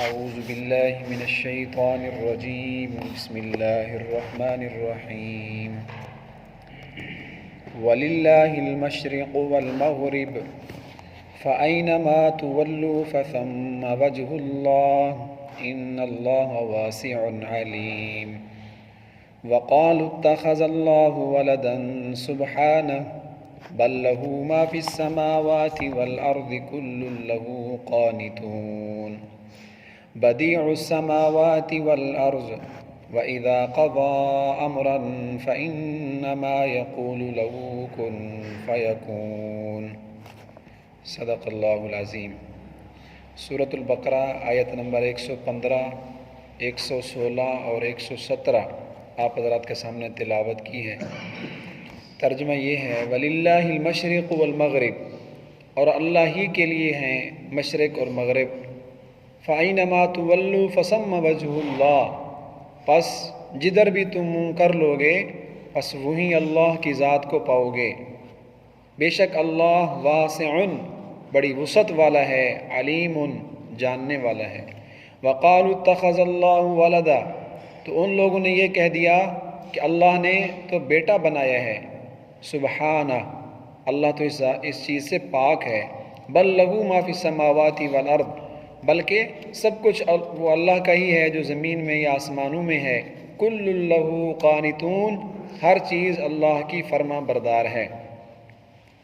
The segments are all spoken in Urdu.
أعوذ بالله من الشيطان الرجيم بسم الله الرحمن الرحيم ولله المشرق والمغرب فأينما تولوا فثم وجه الله إن الله واسع عليم وقالوا اتخذ الله ولدا سبحانه بل له ما في السماوات والأرض كل له قانتون بديع السماوات والأرض وإذا قضى أمرا فإنما يقول له كن فيكون صدق اللہ العظیم۔ سورۃ البقرہ آیت نمبر 115، 116 اور 117 آپ حضرات کے سامنے تلاوت کی ہے۔ ترجمہ یہ ہے وَلِلَّهِ الْمَشْرِقُ وَالْمَغْرِبُ، اور اللہ ہی کے لیے ہیں مشرق اور مغرب۔ فَأَيْنَمَا تُوَلُّوا فَثَمَّ وَجْهُ اللَّهِ، پس جدھر بھی تم منہ کر لوگے پس وہیں اللہ کی ذات کو پاؤ گے۔ بے شک اللہ واسع، بڑی وسعت والا ہے، علیم، جاننے والا ہے۔ وَقَالُوا اتَّخَذَ اللَّهُ وَلَدًا، تو ان لوگوں نے یہ کہہ دیا کہ اللہ نے تو بیٹا بنایا ہے۔ سبحانہ، اللہ تو اس چیز سے پاک ہے۔ بل لہو ما فی السماوات والارض، بلکہ سب کچھ وہ اللہ کا ہی ہے جو زمین میں یا آسمانوں میں ہے۔ کل لہو قانتون، ہر چیز اللہ کی فرما بردار ہے۔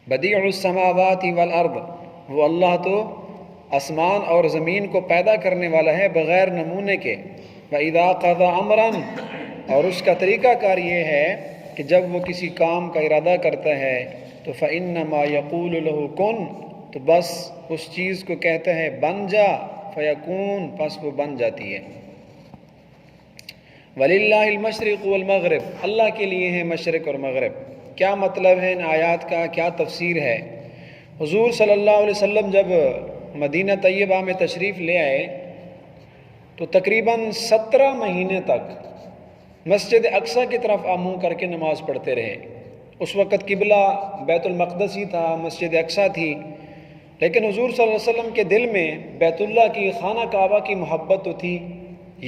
بدیع السماوات والارض، وہ اللہ تو آسمان اور زمین کو پیدا کرنے والا ہے بغیر نمونے کے۔ وَإِذَا قَضَى أَمْرًا، اور اس کا طریقہ کار یہ ہے کہ جب وہ کسی کام کا ارادہ کرتا ہے تو فَإِنَّمَا يَقُولُ لَهُ كُن، تو بس اس چیز کو کہتا ہے بن جا، فَيَكُون، پس وہ بن جاتی ہے۔ وَلِلَّهِ الْمَشْرِقُ وَالْمَغْرِبُ، اللہ کے لیے ہیں مشرق اور مغرب۔ کیا مطلب ہے ان آیات کا، کیا تفسیر ہے؟ حضور صلی اللہ علیہ وسلم جب مدینہ طیبہ میں تشریف لے آئے تو تقریباً 17 مہینے تک مسجد اقصی کی طرف منہ کر کے نماز پڑھتے رہے۔ اس وقت قبلہ بیت المقدس ہی تھا، مسجد اقصی تھی، لیکن حضور صلی اللہ علیہ وسلم کے دل میں بیت اللہ کی، خانہ کعبہ کی محبت تو تھی،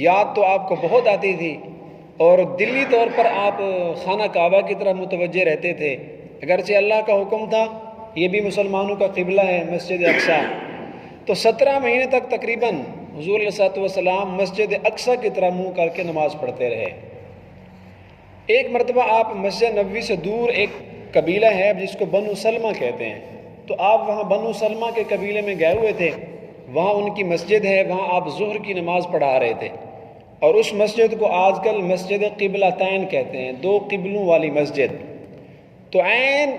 یاد تو آپ کو بہت آتی تھی، اور دلی طور پر آپ خانہ کعبہ کی طرف متوجہ رہتے تھے۔ اگرچہ اللہ کا حکم تھا یہ بھی مسلمانوں کا قبلہ ہے مسجد اقصی، تو 17 مہینے تک تقریباً حضور علیہ السلام مسجد اقصی کی طرف منہ کر کے نماز پڑھتے رہے۔ ایک مرتبہ آپ مسجد نبوی سے دور ایک قبیلہ ہے جس کو بنو سلمہ کہتے ہیں، تو آپ وہاں بنو سلمہ کے قبیلے میں گئے ہوئے تھے، وہاں ان کی مسجد ہے، وہاں آپ ظہر کی نماز پڑھا رہے تھے، اور اس مسجد کو آج کل مسجد قبلتین کہتے ہیں، 2 قبلوں والی مسجد۔ تو عین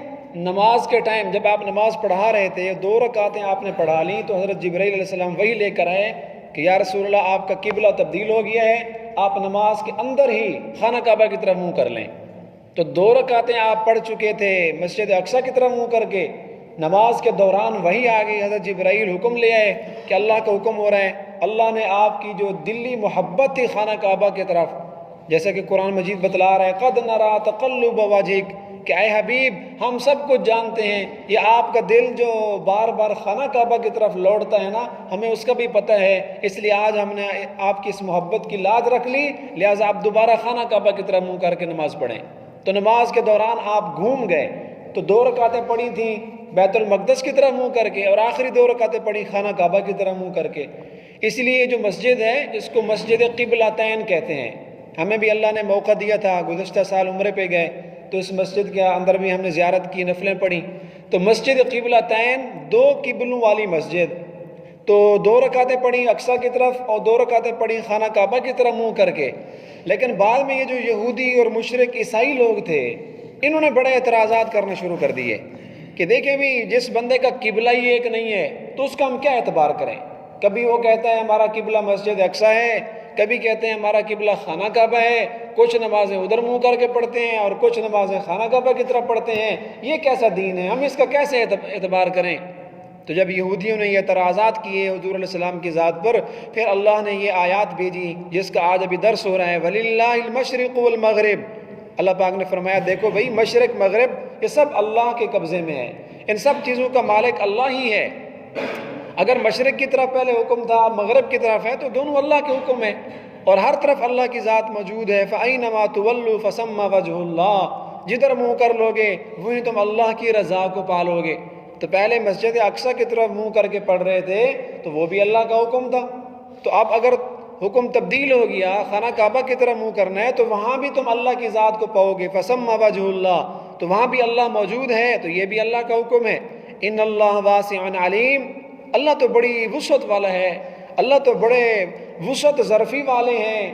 نماز کے ٹائم جب آپ نماز پڑھا رہے تھے، 2 رکعتیں آپ نے پڑھا لیں، تو حضرت جبرائیل علیہ السلام وہی لے کر آئے کہ یا رسول اللہ آپ کا قبلہ تبدیل ہو گیا ہے، آپ نماز کے اندر ہی خانہ کعبہ کی طرف منہ کر لیں۔ تو 2 رکعتیں آپ پڑھ چکے تھے مسجد اقصی کی طرف منہ کر کے، نماز کے دوران وہی آ گئی، حضرت جبرائیل حکم لے آئے کہ اللہ کا حکم ہو رہا ہے، اللہ نے آپ کی جو دلی محبت تھی خانہ کعبہ کی طرف، جیسا کہ قرآن مجید بتلا رہا ہے قد نرى تقلب وجهك، کہ اے حبیب ہم سب کچھ جانتے ہیں یہ آپ کا دل جو بار بار خانہ کعبہ کی طرف لوٹتا ہے نا، ہمیں اس کا بھی پتہ ہے، اس لیے آج ہم نے آپ کی اس محبت کی لاج رکھ لی، لہٰذا آپ دوبارہ خانہ کعبہ کی طرف منہ کر کے نماز پڑھیں۔ تو نماز کے دوران آپ گھوم گئے، تو 2 رکعتیں پڑھی تھیں بیت المقدس کی طرف منہ کر کے، اور آخری 2 رکعتیں پڑھی خانہ کعبہ کی طرف منہ کر کے۔ اس لیے جو مسجد ہے جس کو مسجد قبلتین کہتے ہیں، ہمیں بھی اللہ نے موقع دیا تھا، گزشتہ سال عمرے پہ گئے تو اس مسجد کے اندر بھی ہم نے زیارت کی، نفلیں پڑھی، تو مسجد قبلتین 2 قبلوں والی مسجد، تو 2 رکعتیں پڑھی اقصی کی طرف اور 2 رکعتیں پڑھی خانہ کعبہ کی طرف منہ کر کے۔ لیکن بعد میں یہ جو یہودی اور مشرک عیسائی لوگ تھے، انہوں نے بڑے اعتراضات کرنا شروع کر دیے کہ دیکھیں بھی جس بندے کا قبلہ ہی ایک نہیں ہے تو اس کا ہم کیا اعتبار کریں؟ کبھی وہ کہتا ہے ہمارا قبلہ مسجد اقصی ہے، کبھی کہتے ہیں ہمارا قبلہ خانہ کعبہ ہے، کچھ نمازیں ادھر منہ کر کے پڑھتے ہیں اور کچھ نمازیں خانہ کعبہ کی طرف پڑھتے ہیں، یہ کیسا دین ہے، ہم اس کا کیسے اعتبار کریں؟ تو جب یہودیوں نے یہ اعتراضات کیے حضور علیہ السلام کی ذات پر، پھر اللہ نے یہ آیات بھیجی جس کا آج ابھی درس ہو رہا ہے وَلِلَّهِ الْمَشْرِقُ وَالْمَغْرِبُ۔ اللہ پاک نے فرمایا دیکھو بھئی مشرق مغرب یہ سب اللہ کے قبضے میں ہے، ان سب چیزوں کا مالک اللہ ہی ہے۔ اگر مشرق کی طرف پہلے حکم تھا، مغرب کی طرف ہے، تو دونوں اللہ کے حکم ہیں اور ہر طرف اللہ کی ذات موجود ہے۔ فَأَيْنَمَا تُوَلُّوا فَثَمَّ وَجْهُ اللَّهِ، جدھر منہ کر لوگے وہیں تم اللہ کی رضا کو پالو گے۔ تو پہلے مسجد اقصی کی طرف منہ کر کے پڑھ رہے تھے تو وہ بھی اللہ کا حکم تھا، تو اب اگر حکم تبدیل ہو گیا، خانہ کعبہ کی طرف منہ کرنا ہے، تو وہاں بھی تم اللہ کی ذات کو پاؤ گے۔ فَثَمَّ وَجْهُ اللَّهِ، تو وہاں بھی اللہ موجود ہے، تو یہ بھی اللہ کا حکم ہے۔ ان اللہ واسع علیم، اللہ تو بڑی وسعت والا ہے، اللہ تو بڑے وسعت ظرفی والے ہیں،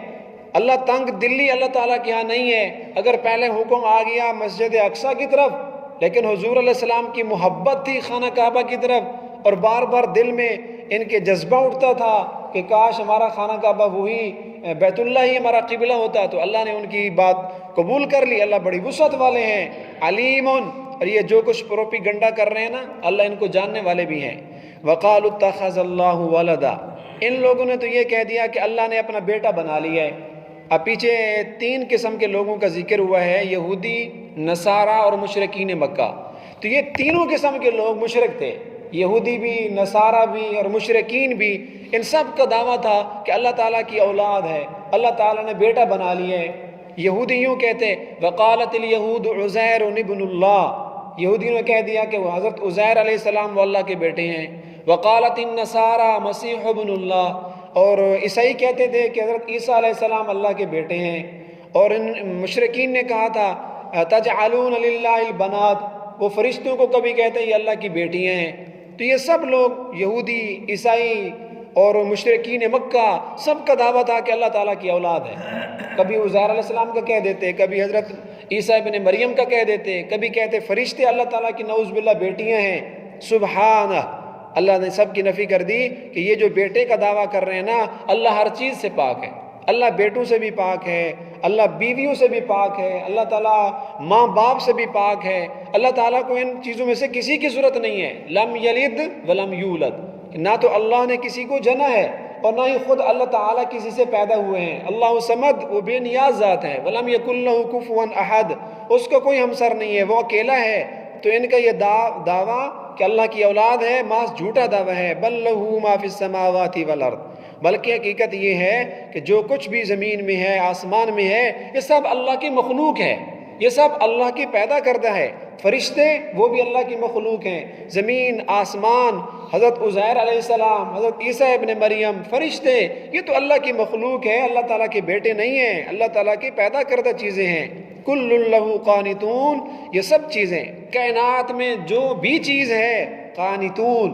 اللہ تنگ دلی اللہ تعالیٰ کے ہاں نہیں ہے۔ اگر پہلے حکم آ گیا مسجد اقصی کی طرف، لیکن حضور علیہ السلام کی محبت تھی خانہ کعبہ کی طرف، اور بار بار دل میں ان کے جذبہ اٹھتا تھا کہ کاش ہمارا خانہ کعبہ وہی بیت اللہ ہی ہمارا قبلہ ہوتا، تو اللہ نے ان کی بات قبول کر لی۔ اللہ بڑی وسعت والے ہیں، علیم، اور یہ جو کچھ پروپیگنڈا کر رہے ہیں نا، اللہ ان کو جاننے والے بھی ہیں۔ وَقَالُوا اتَّخَذَ اللَّهُ وَلَدًا، ان لوگوں نے تو یہ کہہ دیا کہ اللہ نے اپنا بیٹا بنا لیا ہے۔ اب پیچھے 3 قسم کے لوگوں کا ذکر ہوا ہے، یہودی، نصارہ اور مشرکین مکہ۔ تو یہ تینوں قسم کے لوگ مشرک تھے، یہودی بھی، نصارہ بھی اور مشرکین بھی۔ ان سب کا دعویٰ تھا کہ اللہ تعالیٰ کی اولاد ہے، اللہ تعالیٰ نے بیٹا بنا لیا ہے۔ یہودی یوں کہتے وقالت الیہود عزیر ابن اللہ، یہودیوں نے کہہ دیا کہ وہ حضرت عزیر علیہ السلام وہ اللہ کے بیٹے ہیں۔ وقالت النصارى مسیح ابن اللہ، اور عیسائی کہتے تھے کہ حضرت عیسیٰ علیہ السلام اللہ کے بیٹے ہیں۔ اور ان مشرکین نے کہا تھا تجعلون للہ البنات، وہ فرشتوں کو کبھی کہتے ہیں یہ اللہ کی بیٹیاں ہیں۔ تو یہ سب لوگ یہودی، عیسائی اور مشرکین مکہ، سب کا دعویٰ تھا کہ اللہ تعالیٰ کی اولاد ہے۔ کبھی عزیر علیہ السلام کا کہہ دیتے، کبھی حضرت عیسیٰ ابن مریم کا کہہ دیتے، کبھی کہتے فرشتے اللہ تعالیٰ کی نعوذ باللہ بیٹیاں ہیں۔ سبحانہ، اللہ نے سب کی نفی کر دی کہ یہ جو بیٹے کا دعویٰ کر رہے ہیں نا، اللہ ہر چیز سے پاک ہے، اللہ بیٹوں سے بھی پاک ہے، اللہ بیویوں سے بھی پاک ہے، اللہ تعالیٰ ماں باپ سے بھی پاک ہے، اللہ تعالیٰ کو ان چیزوں میں سے کسی کی ضرورت نہیں ہے۔ لم یلد ولم یولد، نہ تو اللہ نے کسی کو جنا ہے اور نہ ہی خود اللہ تعالیٰ کسی سے پیدا ہوئے ہیں۔ اللہ صمد، وہ بے نیاز ذات ہے۔ ولم یکن لہ کفوا احد، اس کا کوئی ہمسر نہیں ہے، وہ اکیلا ہے۔ تو ان کا یہ دعویٰ کہ اللہ کی اولاد ہے محض جھوٹا دعویٰ ہے۔ بل لہ ما فی السماوات والارض، بلکہ حقیقت یہ ہے کہ جو کچھ بھی زمین میں ہے، آسمان میں ہے، یہ سب اللہ کی مخلوق ہے، یہ سب اللہ کی پیدا کردہ ہے۔ فرشتے وہ بھی اللہ کی مخلوق ہیں، زمین، آسمان، حضرت عزیر علیہ السلام، حضرت عیسیٰ ابن مریم، فرشتے، یہ تو اللہ کی مخلوق ہے، اللہ تعالیٰ کے بیٹے نہیں ہیں، اللہ تعالیٰ کی پیدا کردہ چیزیں ہیں۔ کل لہ قانتون، یہ سب چیزیں کائنات میں جو بھی چیز ہے، قانتون،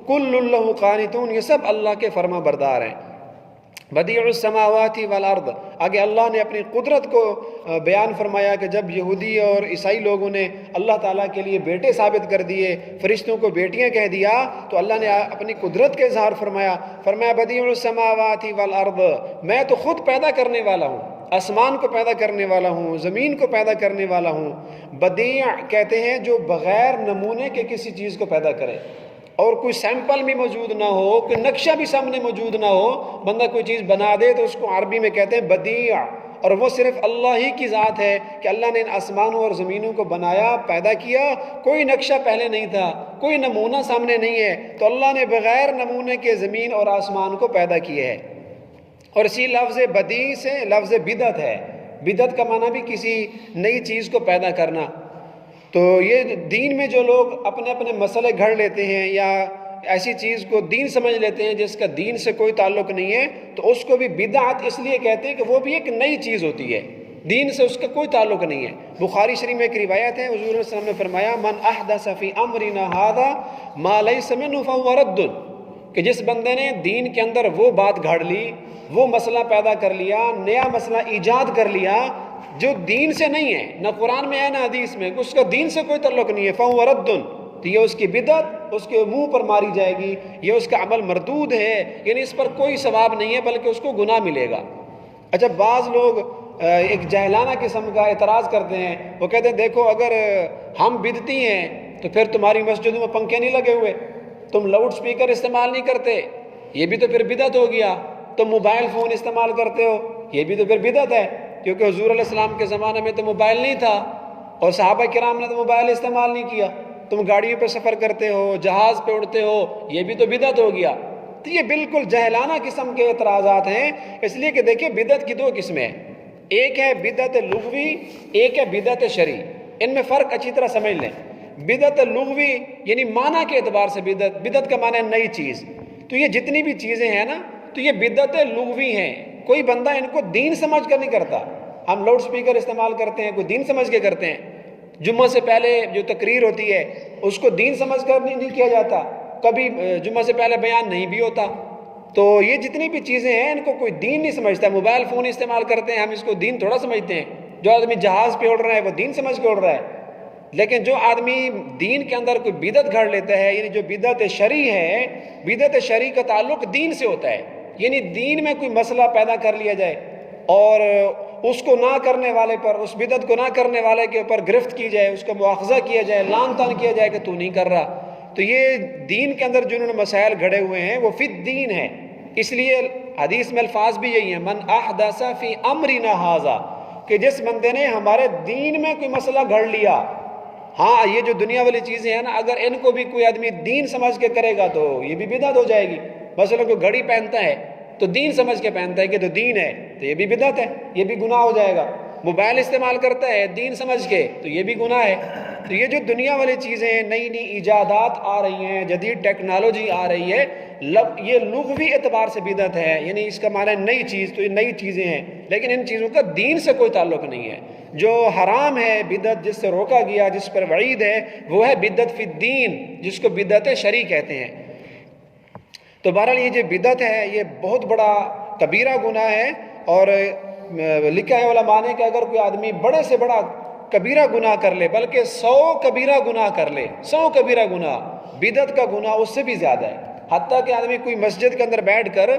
کل لہ قانتون، یہ سب اللہ کے فرما بردار ہیں۔ بدیع السماوات والارض، آگے اللہ نے اپنی قدرت کو بیان فرمایا کہ جب یہودی اور عیسائی لوگوں نے اللہ تعالیٰ کے لیے بیٹے ثابت کر دیے، فرشتوں کو بیٹیاں کہہ دیا، تو اللہ نے اپنی قدرت کا اظہار فرمایا۔ فرمایا بدیع السماوات والارض، میں تو خود پیدا کرنے والا ہوں، آسمان کو پیدا کرنے والا ہوں، زمین کو پیدا کرنے والا ہوں۔ بدیع کہتے ہیں جو بغیر نمونے کے کسی چیز کو پیدا کرے، اور کوئی سیمپل بھی موجود نہ ہو، کوئی نقشہ بھی سامنے موجود نہ ہو، بندہ کوئی چیز بنا دے تو اس کو عربی میں کہتے ہیں بدیع، اور وہ صرف اللہ ہی کی ذات ہے کہ اللہ نے ان آسمانوں اور زمینوں کو بنایا، پیدا کیا، کوئی نقشہ پہلے نہیں تھا، کوئی نمونہ سامنے نہیں ہے، تو اللہ نے بغیر نمونے کے زمین اور آسمان کو پیدا کیا ہے۔ اور اسی لفظ بدیع سے لفظ بدعت ہے، بدعت کا معنی بھی کسی نئی چیز کو پیدا کرنا۔ تو یہ دین میں جو لوگ اپنے اپنے مسئلے گھڑ لیتے ہیں یا ایسی چیز کو دین سمجھ لیتے ہیں جس کا دین سے کوئی تعلق نہیں ہے، تو اس کو بھی بدعت اس لیے کہتے ہیں کہ وہ بھی ایک نئی چیز ہوتی ہے، دین سے اس کا کوئی تعلق نہیں ہے۔ بخاری شریف میں ایک روایت ہے، حضور صلی اللہ علیہ وسلم نے فرمایا من احدث فی امرنا ھذا ما لیس منہ فہو رد، کہ جس بندے نے دین کے اندر وہ بات گھڑ لی، وہ مسئلہ پیدا کر لیا، نیا مسئلہ ایجاد کر لیا جو دین سے نہیں ہے، نہ قرآن میں ہے نہ حدیث میں، اس کا دین سے کوئی تعلق نہیں ہے، فہو رد، تو یہ اس کی بدعت اس کے منہ پر ماری جائے گی، یہ اس کا عمل مردود ہے، یعنی اس پر کوئی ثواب نہیں ہے بلکہ اس کو گناہ ملے گا۔ اچھا، بعض لوگ ایک جاہلانہ قسم کا اعتراض کرتے ہیں، وہ کہتے ہیں دیکھو اگر ہم بدعتی ہیں تو پھر تمہاری مسجدوں میں پنکھے نہیں لگے ہوئے، تم لاؤڈ سپیکر استعمال نہیں کرتے، یہ بھی تو پھر بدعت ہو گیا، تم موبائل فون استعمال کرتے ہو، یہ بھی تو پھر بدعت ہے، کیونکہ حضور علیہ السلام کے زمانے میں تو موبائل نہیں تھا اور صحابہ کرام نے تو موبائل استعمال نہیں کیا، تم گاڑیوں پہ سفر کرتے ہو، جہاز پہ اڑتے ہو، یہ بھی تو بدعت ہو گیا۔ تو یہ بالکل جہلانہ قسم کے اعتراضات ہیں، اس لیے کہ دیکھیں بدعت کی دو قسمیں ہیں، ایک ہے بدعت لغوی، ایک ہے بدعت شرعی۔ ان میں فرق اچھی طرح سمجھ لیں۔ بدعت لغوی یعنی معنی کے اعتبار سے بدعت، بدعت کا معنی ہے نئی چیز، تو یہ جتنی بھی چیزیں ہیں نا تو یہ بدعت لغوی ہیں، کوئی بندہ ان کو دین سمجھ کر نہیں کرتا۔ ہم لاؤڈ سپیکر استعمال کرتے ہیں، کوئی دین سمجھ کے کرتے ہیں، جمعہ سے پہلے جو تقریر ہوتی ہے اس کو دین سمجھ کر نہیں کیا جاتا، کبھی جمعہ سے پہلے بیان نہیں بھی ہوتا۔ تو یہ جتنی بھی چیزیں ہیں ان کو کوئی دین نہیں سمجھتا۔ موبائل فون استعمال کرتے ہیں، ہم اس کو دین تھوڑا سمجھتے ہیں۔ جو آدمی جہاز پہ اڑ رہا ہے وہ دین سمجھ کے اڑ رہا ہے، لیکن جو آدمی دین کے اندر کوئی بدعت گھڑ لیتا ہے، یعنی جو بدعت شرعی ہے، بدعت شرعی کا تعلق دین سے ہوتا ہے، یعنی دین میں کوئی مسئلہ پیدا کر لیا جائے اور اس کو نہ کرنے والے پر، اس بدعت کو نہ کرنے والے کے اوپر گرفت کی جائے، اس کا مواخذہ کیا جائے، لعن طعن کیا جائے کہ تو نہیں کر رہا، تو یہ دین کے اندر جنہوں نے مسائل گھڑے ہوئے ہیں وہ فی الدین ہے۔ اس لیے حدیث میں الفاظ بھی یہی ہیں، من احدث فی امرنا ھذا، کہ جس بندے نے ہمارے دین میں کوئی مسئلہ گھڑ لیا۔ ہاں یہ جو دنیا والی چیزیں ہیں نا، اگر ان کو بھی کوئی آدمی دین سمجھ کے کرے گا تو یہ بھی بدعت ہو جائے گی۔ مثلا کوئی گھڑی پہنتا ہے تو دین سمجھ کے پہنتا ہے کہ تو دین ہے، تو یہ بھی بدعت ہے، یہ بھی گناہ ہو جائے گا۔ موبائل استعمال کرتا ہے دین سمجھ کے تو یہ بھی گناہ ہے۔ تو یہ جو دنیا والی چیزیں ہیں، نئی نئی ایجادات آ رہی ہیں، جدید ٹیکنالوجی آ رہی ہے، یہ لغوی اعتبار سے بدعت ہے، یعنی اس کا معنی نئی چیز، تو یہ نئی چیزیں ہیں، لیکن ان چیزوں کا دین سے کوئی تعلق نہیں ہے۔ جو حرام ہے بدعت، جس سے روکا گیا، جس پر وعید ہے، وہ ہے بدعت فی الدین، جس کو بدعت شرعی کہتے ہیں۔ تو بہرحال یہ جو بدعت ہے یہ بہت بڑا کبیرہ گناہ ہے، اور لکھا ہے علماء نے کہ اگر کوئی آدمی بڑے سے بڑا کبیرہ گناہ کر لے، بلکہ 100 کبیرہ گناہ کر لے، 100 کبیرہ گناہ، بدعت کا گناہ اس سے بھی زیادہ ہے۔ حتیٰ کہ آدمی کوئی مسجد کے اندر بیٹھ کر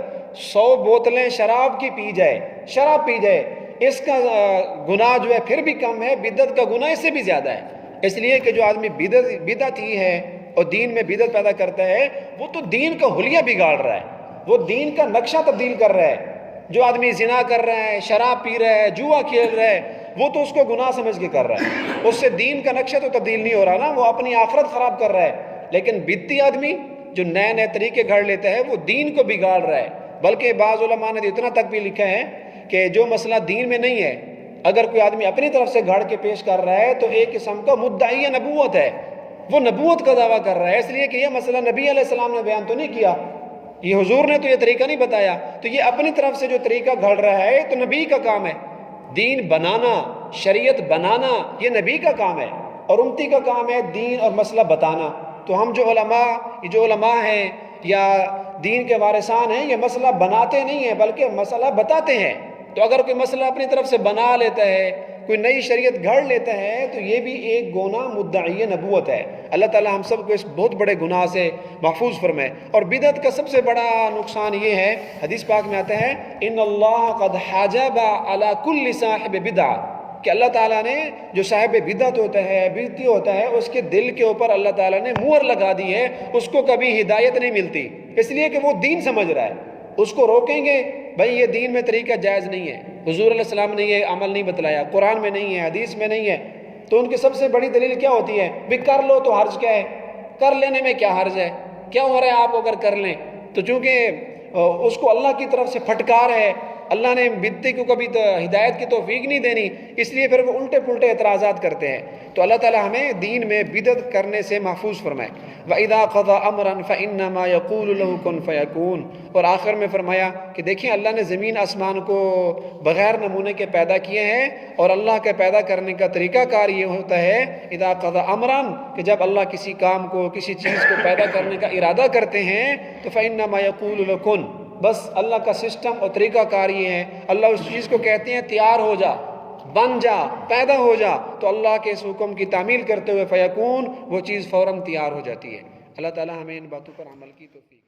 100 بوتلیں شراب کی پی جائے، اس کا گناہ جو ہے پھر بھی کم ہے، بدعت کا گناہ اس سے بھی زیادہ ہے۔ اس لیے کہ جو آدمی بدعت ہی ہے اور دین میں بدعت پیدا کرتا ہے، وہ تو دین کا حلیہ بگاڑ رہا ہے، وہ دین کا نقشہ تبدیل کر رہا ہے۔ جو آدمی زنا کر رہا ہے، شراب پی رہا ہے، جوا کھیل رہا ہے، وہ تو اس کو گناہ سمجھ کے کر رہا ہے، اس سے دین کا نقشہ تو تبدیل نہیں ہو رہا نا، وہ اپنی آخرت خراب کر رہا ہے۔ لیکن بدعتی آدمی جو نئے نئے طریقے گھڑ لیتا ہے وہ دین کو بگاڑ رہا ہے۔ بلکہ بعض علماء نے اتنا تک بھی لکھا ہے کہ جو مسئلہ دین میں نہیں ہے، اگر کوئی آدمی اپنی طرف سے گھڑ کے پیش کر رہا ہے تو ایک قسم کا مدعی نبوت ہے، وہ نبوت کا دعویٰ کر رہا ہے، اس لیے کہ یہ مسئلہ نبی علیہ السلام نے بیان تو نہیں کیا، یہ حضور نے تو یہ طریقہ نہیں بتایا، تو یہ اپنی طرف سے جو طریقہ گھڑ رہا ہے تو نبی کا کام ہے۔ دین بنانا، شریعت بنانا یہ نبی کا کام ہے، اور امتی کا کام ہے دین اور مسئلہ بتانا۔ تو ہم جو علماء ہیں یا دین کے وارثان ہیں، یہ مسئلہ بناتے نہیں ہیں بلکہ مسئلہ بتاتے ہیں۔ تو اگر کوئی مسئلہ اپنی طرف سے بنا لیتا ہے، کوئی نئی شریعت گھڑ لیتا ہے، تو یہ بھی ایک گناہ مدعی نبوت ہے۔ اللہ تعالی ہم سب کو اس بہت بڑے گناہ سے محفوظ فرمائے۔ اور بدعت کا سب سے بڑا نقصان یہ ہے، حدیث پاک میں آتا ہے ان اللہ قد حجب علی کل صاحب بدعہ، کہ اللہ تعالیٰ نے جو صاحب بدعت ہوتا ہے، بدعتی ہوتا ہے، اس کے دل کے اوپر اللہ تعالیٰ نے مہر لگا دی ہے، اس کو کبھی ہدایت نہیں ملتی، اس لیے کہ وہ دین سمجھ رہا ہے۔ اس کو روکیں گے بھائی یہ دین میں طریقہ جائز نہیں ہے، حضور علیہ السلام نے یہ عمل نہیں بتلایا، قرآن میں نہیں ہے، حدیث میں نہیں ہے، تو ان کی سب سے بڑی دلیل کیا ہوتی ہے؟ بھی کر لو تو حرج کیا ہے، کر لینے میں کیا حرج ہے، کیا ہو رہا ہے آپ اگر کر لیں؟ تو چونکہ اس کو اللہ کی طرف سے پھٹکار ہے، اللہ نے بدعتی کو کبھی ہدایت کی توفیق نہیں دینی، اس لیے پھر وہ الٹے پلٹے اعتراضات کرتے ہیں۔ تو اللہ تعالیٰ ہمیں دین میں بدعت کرنے سے محفوظ فرمائے۔ وَإِذَا قَضَى أَمْرًا فَإِنَّمَا يَقُولُ لَهُ كُن فَيَكُونُ، اور آخر میں فرمایا کہ دیکھیں اللہ نے زمین آسمان کو بغیر نمونے کے پیدا کیے ہیں، اور اللہ کے پیدا کرنے کا طریقہ کار یہ ہوتا ہے اذا قضى أمرًا، کہ جب اللہ کسی کام کو، کسی چیز کو پیدا کرنے کا ارادہ کرتے ہیں تو فَإِنَّمَا يَقُولُ لَهُ كُن، بس اللہ کا سسٹم اور طریقہ کار یہ ہے، اللہ اس چیز کو کہتے ہیں تیار ہو جا، بن جا، پیدا ہو جا، تو اللہ کے اس حکم کی تعمیل کرتے ہوئے فیکون، وہ چیز فوراً تیار ہو جاتی ہے۔ اللہ تعالی ہمیں ان باتوں پر عمل کی توفیق